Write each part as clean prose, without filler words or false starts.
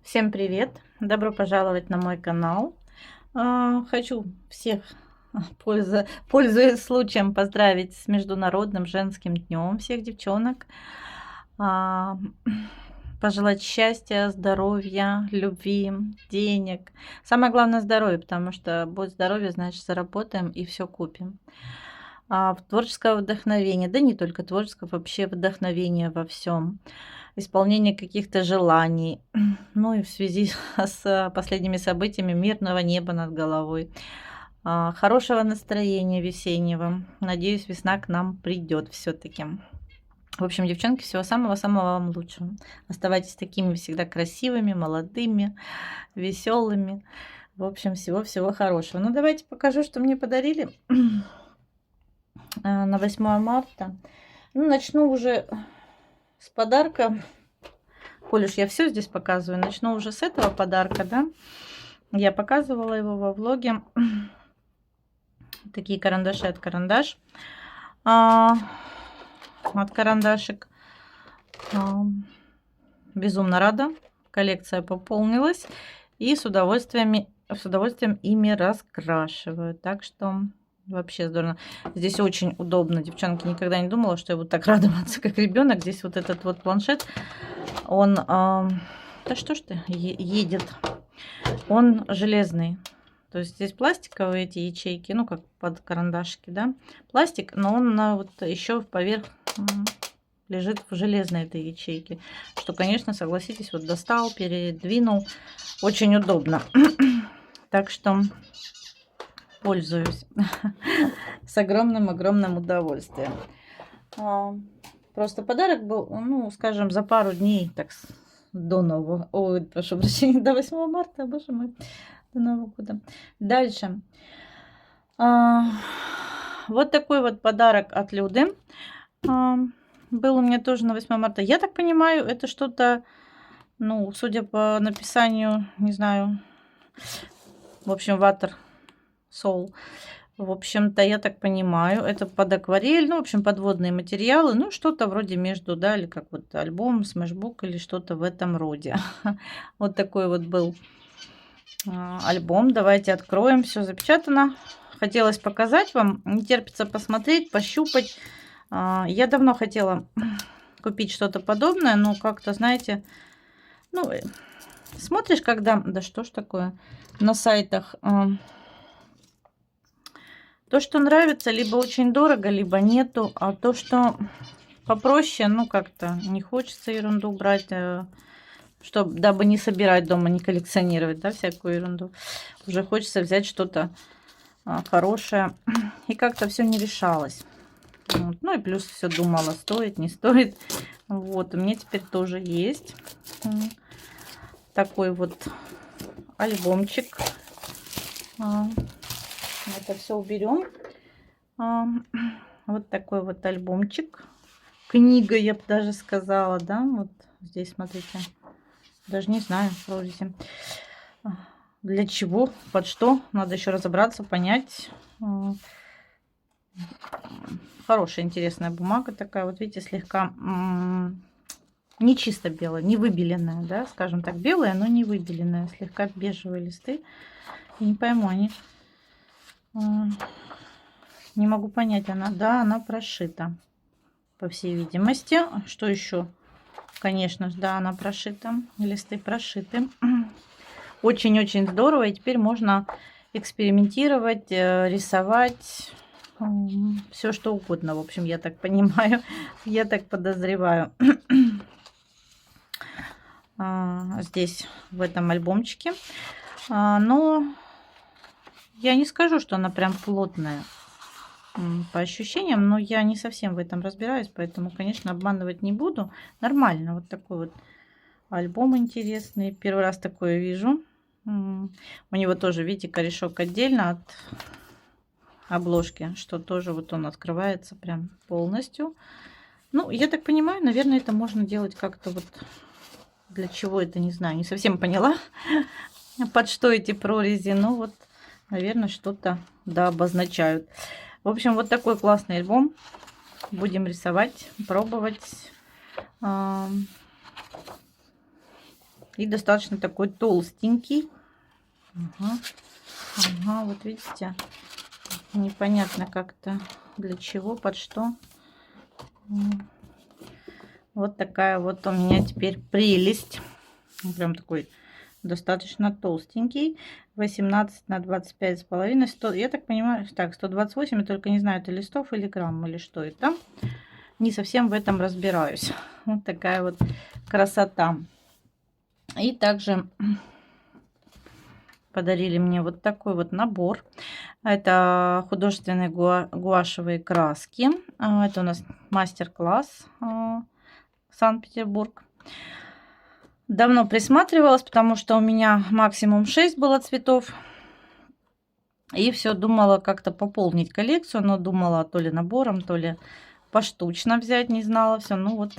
Всем привет! Добро пожаловать на мой канал. Хочу всех, пользуясь случаем, поздравить с Международным женским днем всех девчонок. А, Пожелать счастья, здоровья, любви, денег. Самое главное здоровье, потому что будет здоровье, значит заработаем и все купим. Творческое вдохновение, да не только творческое, вообще вдохновение во всем, исполнение каких-то желаний, ну и в связи с последними событиями мирного неба над головой, хорошего настроения весеннего. Надеюсь, весна к нам придет все-таки. В общем, девчонки, всего самого-самого вам лучшего. Оставайтесь такими всегда красивыми, молодыми, веселыми. В общем, всего-всего хорошего. Ну, давайте покажу, что мне подарили на 8 марта. Ну, начну уже с подарка. Коль уж я все здесь показываю, начну уже с этого подарка, да. Я показывала его во влоге. Такие карандаши от Карандаш. От карандашек. Безумно рада. Коллекция пополнилась. И с удовольствием ими раскрашиваю. Так что вообще здорово. Здесь очень удобно. Девчонки, никогда не думала, что я буду так радоваться, как ребенок. Здесь вот этот вот планшет. Он... Да что ж ты, едет. Он железный. То есть здесь пластиковые эти ячейки, ну как под карандашики, да, пластик, но он вот еще поверх лежит в железной этой ячейке, что, конечно, согласитесь, вот достал, передвинул, очень удобно. Так что пользуюсь с огромным удовольствием. Просто подарок был, ну, скажем, за пару дней, так до Нового, ой, прошу прощения, до 8 марта, боже мой. До Нового года. Дальше. Вот такой вот подарок от Люды. Был у меня тоже на 8 марта. Я так понимаю, это что-то, ну, судя по написанию, не знаю, в общем, Water Soul. В общем-то, я так понимаю, это под акварель, ну, в общем, подводные материалы, ну, что-то вроде между, да, или как вот альбом, смешбук или что-то в этом роде. Вот такой вот был альбом. Давайте откроем. Все запечатано. Хотелось показать вам. Не терпится посмотреть, пощупать. Я давно хотела купить что-то подобное, но как-то, знаете, ну, смотришь, когда... Да что ж такое? На сайтах. То, что нравится, либо очень дорого, либо нету. А то, что попроще, ну, как-то не хочется ерунду брать, чтобы, дабы не собирать дома, не коллекционировать, да, всякую ерунду. Уже хочется взять что-то хорошее. И как-то все не решалось. Вот. Ну и плюс все думала, стоит, не стоит. Вот, у меня теперь тоже есть такой вот альбомчик. Это все уберем. Вот такой вот альбомчик. Книга, я бы даже сказала, да. Вот здесь, смотрите. Даже не знаю, вроде. Для чего, под что. Надо еще разобраться, понять. Хорошая, интересная бумага такая. Вот видите, слегка не чисто белая, не выбеленная, да, скажем так, белая, но не выбеленная. Слегка бежевые листы. Я не пойму, они... Не могу понять, она, да, она прошита, по всей видимости. Что еще? Конечно же, да, она прошита. Листы прошиты. Очень-очень здорово. И теперь можно экспериментировать, рисовать. Все что угодно. В общем, я так понимаю. Я так подозреваю. Здесь, в этом альбомчике. Но я не скажу, что она прям плотная. По ощущениям, но я не совсем в этом разбираюсь, поэтому, конечно, обманывать не буду. Нормально. Вот такой вот альбом интересный. Первый раз такое вижу. У него тоже, видите, корешок отдельно от обложки, что тоже вот он открывается прям полностью. Ну, я так понимаю, наверное, это можно делать как-то вот... Для чего это, не знаю, не совсем поняла, под что эти прорези. Но вот, наверное, что-то, да, обозначают. В общем, вот такой классный альбом. Будем рисовать, пробовать. И достаточно такой толстенький. Ага, ага, вот видите, непонятно как-то для чего, под что. Вот такая вот у меня теперь прелесть. Прям такой достаточно толстенький. 18 на 25 с половиной. 100, я так понимаю, так, 128, я только не знаю, это листов или грамм, или что это. Не совсем в этом разбираюсь. Вот такая вот красота. И также подарили мне вот такой вот набор. Это художественные гуашевые краски. Это у нас мастер-класс Санкт-Петербург. Давно присматривалась, потому что у меня максимум 6 было цветов. И все думала как-то пополнить коллекцию, но думала то ли набором, то ли поштучно взять, не знала. Все, ну вот,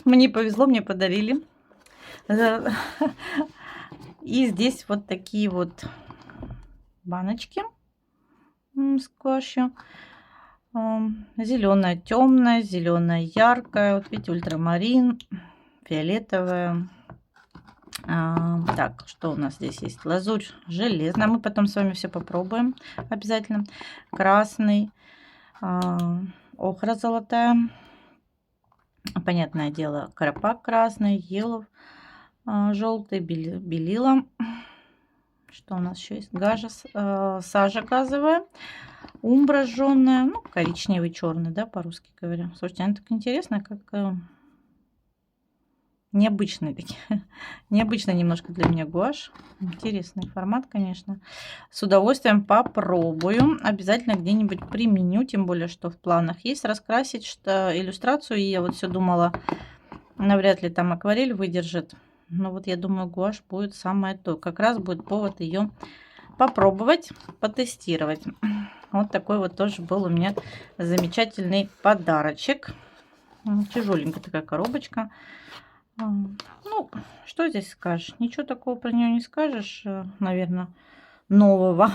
мне повезло, мне подарили. И здесь вот такие вот баночки с гуашью. Зеленая темная, зеленая яркая. Вот видите, ультрамарин, фиолетовая. Так, что у нас здесь есть? Лазурь железная. Мы потом с вами все попробуем обязательно. Красный, охра золотая. Понятное дело, карапак красный, елов желтый, белила. Что у нас еще есть? Гажа, сажа газовая, умбра жженая, ну, коричневый, черный, да, по-русски говоря. Слушайте, она так интересная, как необычный, необычный немножко для меня гуашь. Интересный формат, конечно. С удовольствием попробую. Обязательно где-нибудь применю, тем более, что в планах есть раскрасить иллюстрацию. И я вот все думала, навряд ли там акварель выдержит. Но вот я думаю, гуашь будет самое то. Как раз будет повод ее попробовать, потестировать. Вот такой вот тоже был у меня замечательный подарочек. Тяжеленькая такая коробочка. Ну, что здесь скажешь? Ничего такого про нее не скажешь, наверное, нового.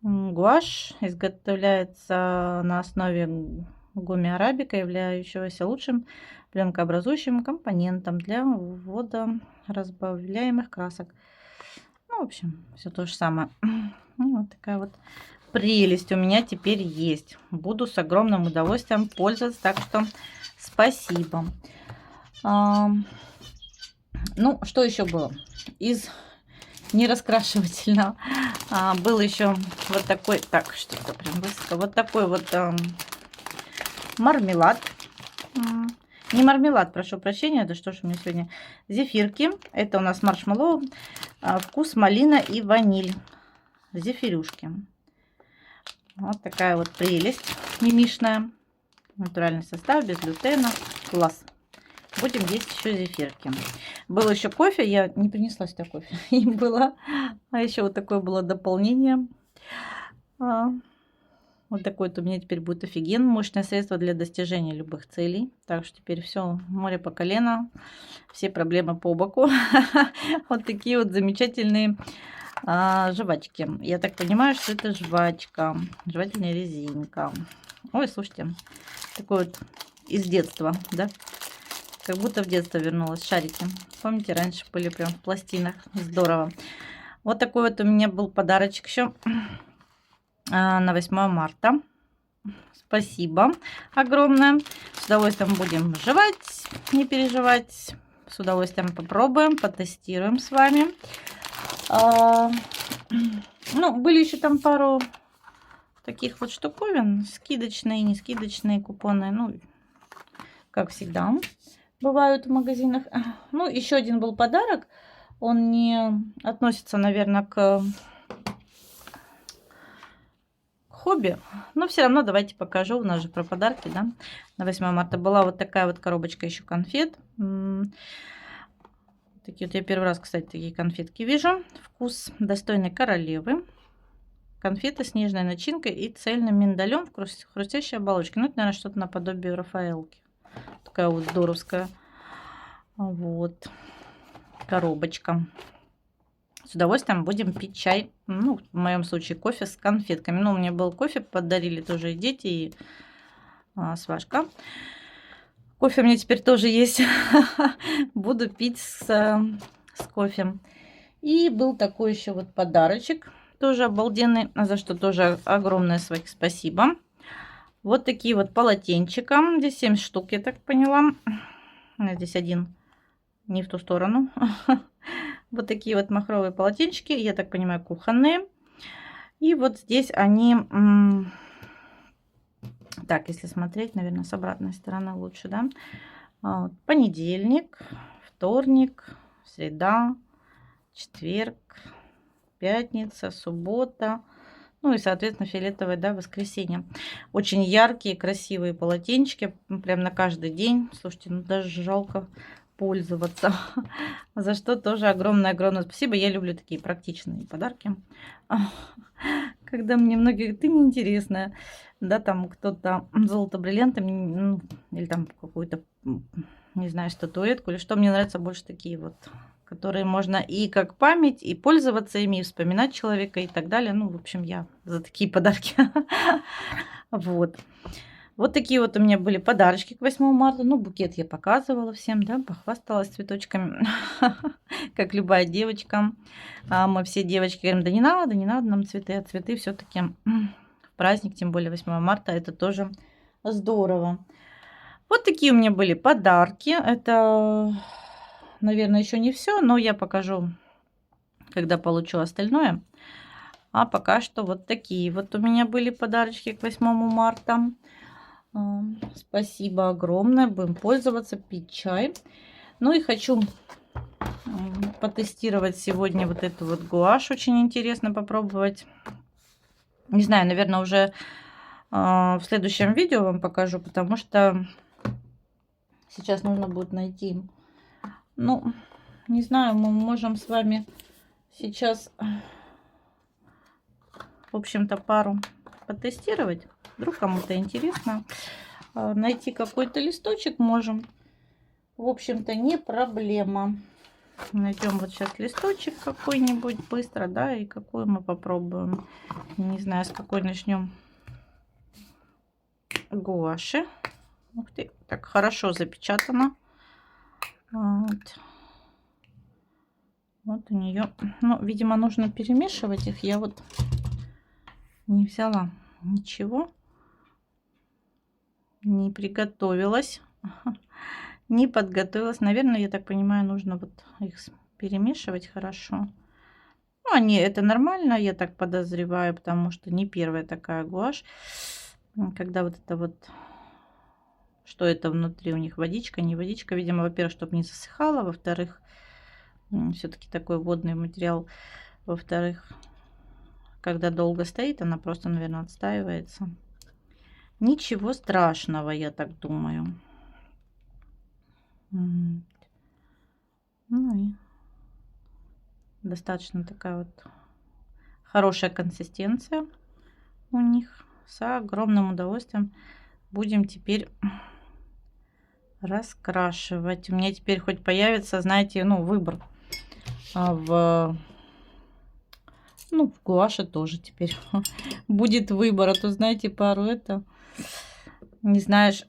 Гуашь изготовляется на основе гумми арабика, являющегося лучшим пленкообразующим компонентом для ввода разбавляемых красок. Ну, в общем, все то же самое. Вот такая вот прелесть у меня теперь есть. Буду с огромным удовольствием пользоваться, так что спасибо. Ну, что еще было из нераскрашивательного? Был еще вот такой, так, что-то прям высоко, вот такой вот мармелад. Не мармелад, прошу прощения, это что ж у меня сегодня? Зефирки. Это у нас маршмеллоу, вкус малина и ваниль. Зефирюшки. Вот такая вот прелесть мимишная. Натуральный состав, без глютена. Класс. Будем есть еще зефирки. Был еще кофе, я не принесла сюда кофе. И было, еще вот такое было дополнение. Вот такое вот у меня теперь будет офигенно. Мощное средство для достижения любых целей. Так что теперь все, море по колено. Все проблемы по боку. Вот такие вот замечательные жвачки. Я так понимаю, что это жвачка. Жевательная резинка. Ой, слушайте. Такой вот из детства, да? Как будто в детство вернулась. Шарики. Помните, раньше были прям в пластинах. Здорово. Вот такой вот у меня был подарочек еще на 8 марта. Спасибо огромное. С удовольствием будем жевать, не переживать. С удовольствием попробуем, потестируем с вами. Ну, были еще там пару таких вот штуковин. Скидочные, не скидочные купоны. Ну, как всегда бывают в магазинах. Ну, еще один был подарок. Он не относится, наверное, к хобби. Но все равно давайте покажу. У нас же про подарки, да. На 8 марта была вот такая вот коробочка еще конфет. Такие вот я первый раз, кстати, такие конфетки вижу. Вкус достойной королевы. Конфеты с нежной начинкой и цельным миндалем в хрустящей оболочке. Ну, это, наверное, что-то наподобие рафаэлки. Такая вот здоровская вот коробочка. С удовольствием будем пить чай. Ну, в моем случае кофе с конфетками. Ну, у меня был кофе, подарили тоже и дети, и сважка. Кофе у меня теперь тоже есть. Буду пить с кофе. И был такой еще вот подарочек. Тоже обалденный. За что тоже огромное спасибо. Вот такие вот полотенчика. Здесь 7 штук, я так поняла. Здесь один не в ту сторону. Вот такие вот махровые полотенчики. Я так понимаю, кухонные. И вот здесь они... Так, если смотреть, наверное, с обратной стороны лучше, да? Вот. Понедельник, вторник, среда, четверг, пятница, суббота. Ну и, соответственно, фиолетовое, да, воскресенье. Очень яркие, красивые полотенчики. Прям на каждый день. Слушайте, ну даже жалко пользоваться. За что тоже огромное-огромное спасибо. Я люблю такие практичные подарки. Когда мне многие говорят, ты неинтересная. Да, там кто-то золото-бриллиантами, ну, или там какую-то, не знаю, статуэтку, или что. Мне нравятся больше такие вот, которые можно и как память, и пользоваться ими, и вспоминать человека, и так далее. Ну, в общем, я за такие подарки. Вот. Вот такие вот у меня были подарочки к 8 марта. Ну, букет я показывала всем, да, похвасталась цветочками, как любая девочка. А мы все девочки говорим, да не надо нам цветы, а цветы все-таки в праздник, тем более 8 марта, это тоже здорово. Вот такие у меня были подарки. Это, наверное, еще не все, но я покажу, когда получу остальное. А пока что вот такие вот у меня были подарочки к 8 марта. Спасибо огромное. Будем пользоваться, пить чай. Ну и хочу потестировать сегодня вот эту вот гуашь. Очень интересно попробовать. Не знаю, наверное, уже в следующем видео вам покажу, потому что сейчас нужно будет найти. Ну, не знаю, мы можем с вами сейчас, в общем-то, пару потестировать. Вдруг кому-то интересно. Найти какой-то листочек можем. В общем-то, не проблема. Найдем вот сейчас листочек какой-нибудь быстро, да, и какой мы попробуем. Не знаю, с какой начнем. Гуаши. Ух ты, так хорошо запечатано. Вот. Вот у нее. Ну, видимо, нужно перемешивать их. Я вот не взяла ничего. Не приготовилась. Не подготовилась. Наверное, я так понимаю, нужно вот их перемешивать хорошо. Ну, они, это нормально, я так подозреваю, потому что не первая такая гуашь. Когда вот это вот, что это внутри у них, водичка, не водичка, видимо, во-первых, чтобы не засыхала, во-вторых, все-таки такой водный материал, во-вторых, когда долго стоит, она просто, наверное, отстаивается. Ничего страшного, я так думаю. Ну и достаточно такая вот хорошая консистенция у них. С огромным удовольствием будем теперь раскрашивать. У меня теперь хоть появится, знаете, ну, выбор в гуаше тоже теперь будет выбор. А то, знаете, пару это не знаешь,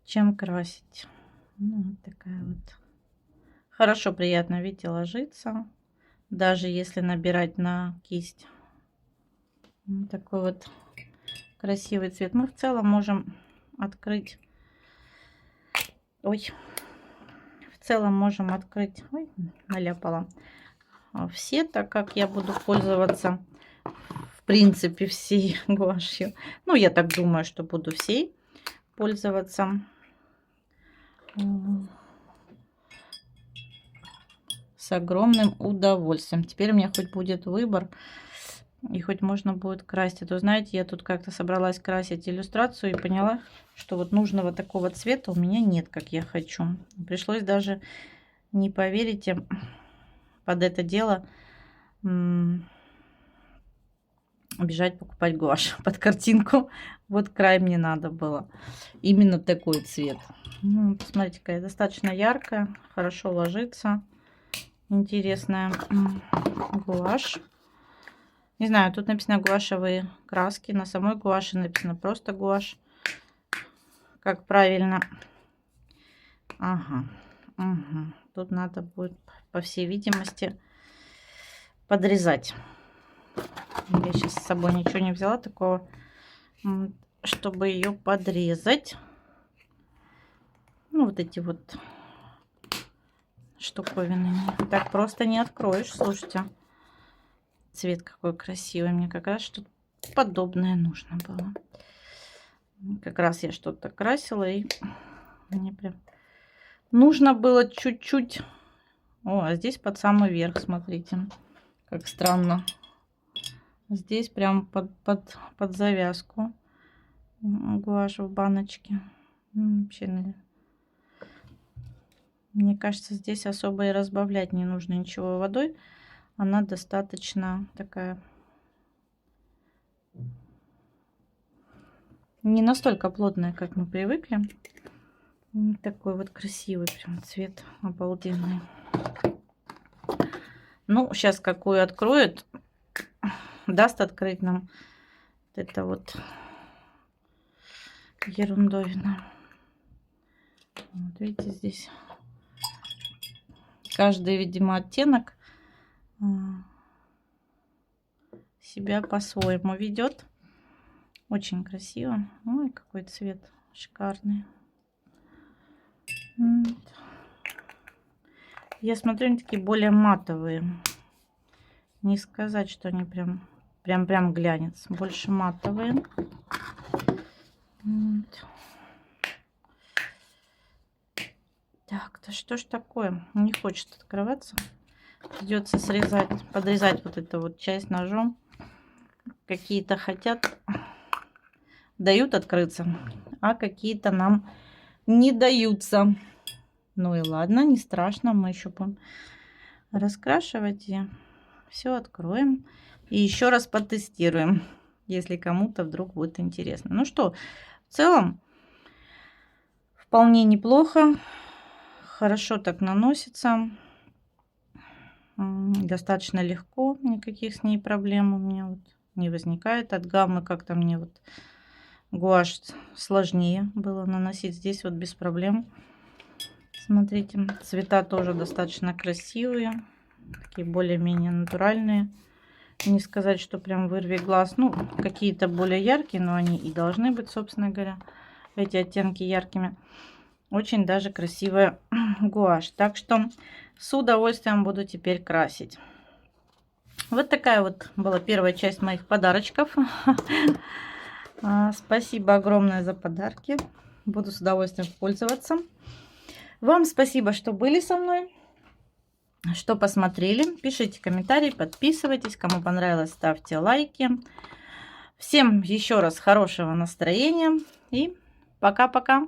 чем красить. Ну, вот такая вот. Хорошо, приятно, видите, ложится. Даже если набирать на кисть. Вот такой вот красивый цвет. Мы в целом можем открыть. Ой. В целом можем открыть. Ой, наляпала. Все, так как я буду пользоваться, в принципе, всей гуашью. Ну, я так думаю, что буду всей пользоваться. С огромным удовольствием. Теперь у меня хоть будет выбор, и хоть можно будет красить. А то, знаете, я тут как-то собралась красить иллюстрацию и поняла, что вот нужного такого цвета у меня нет, как я хочу. Пришлось даже, не поверите, под это дело бежать покупать гуашь под картинку. Вот край мне надо было. Именно такой цвет. Ну, посмотрите, какая достаточно яркая, хорошо ложится. Интересная гуашь. Не знаю, тут написано гуашевые краски. На самой гуаши написано просто гуашь. Как правильно? Ага. Угу. Тут надо будет, по всей видимости, подрезать. Я сейчас с собой ничего не взяла такого, чтобы ее подрезать. Ну, вот эти вот штуковины. Так просто не откроешь. Слушайте, цвет какой красивый. Мне как раз что-то подобное нужно было. Как раз я что-то красила, и мне прям нужно было чуть-чуть. О, а здесь под самый верх, смотрите. Как странно. Здесь прям под завязку гуашь в баночке. Вообще, мне кажется, здесь особо и разбавлять не нужно ничего водой. Она достаточно такая... Не настолько плотная, как мы привыкли. Такой вот красивый прям цвет, обалденный. Ну, сейчас какую откроет, даст открыть нам вот это вот ерундовина. Вот видите, здесь каждый, видимо, оттенок себя по-своему ведет. Очень красиво. Ой, какой цвет шикарный. Я смотрю, они такие более матовые. Не сказать, что они прям глянец. Больше матовые. Вот. Так, да что ж такое? Не хочет открываться. Придется срезать, подрезать вот эту вот часть ножом. Какие-то хотят, дают открыться, а какие-то нам не даются. Ну и ладно, не страшно, мы еще будем раскрашивать и все откроем. И еще раз потестируем, если кому-то вдруг будет интересно. Ну что, в целом вполне неплохо. Хорошо так наносится. Достаточно легко, никаких с ней проблем у меня вот не возникает. От гаммы как-то мне вот гуашь сложнее было наносить. Здесь вот без проблем. Смотрите, цвета тоже достаточно красивые. Такие более-менее натуральные. Не сказать, что прям вырви глаз. Ну, какие-то более яркие, но они и должны быть, собственно говоря, эти оттенки яркими. Очень даже красивая гуашь. Так что с удовольствием буду теперь красить. Вот такая вот была первая часть моих подарочков. Спасибо огромное за подарки. Буду с удовольствием пользоваться. Вам спасибо, что были со мной, что посмотрели. Пишите комментарии, подписывайтесь. Кому понравилось, ставьте лайки. Всем еще раз хорошего настроения и пока-пока.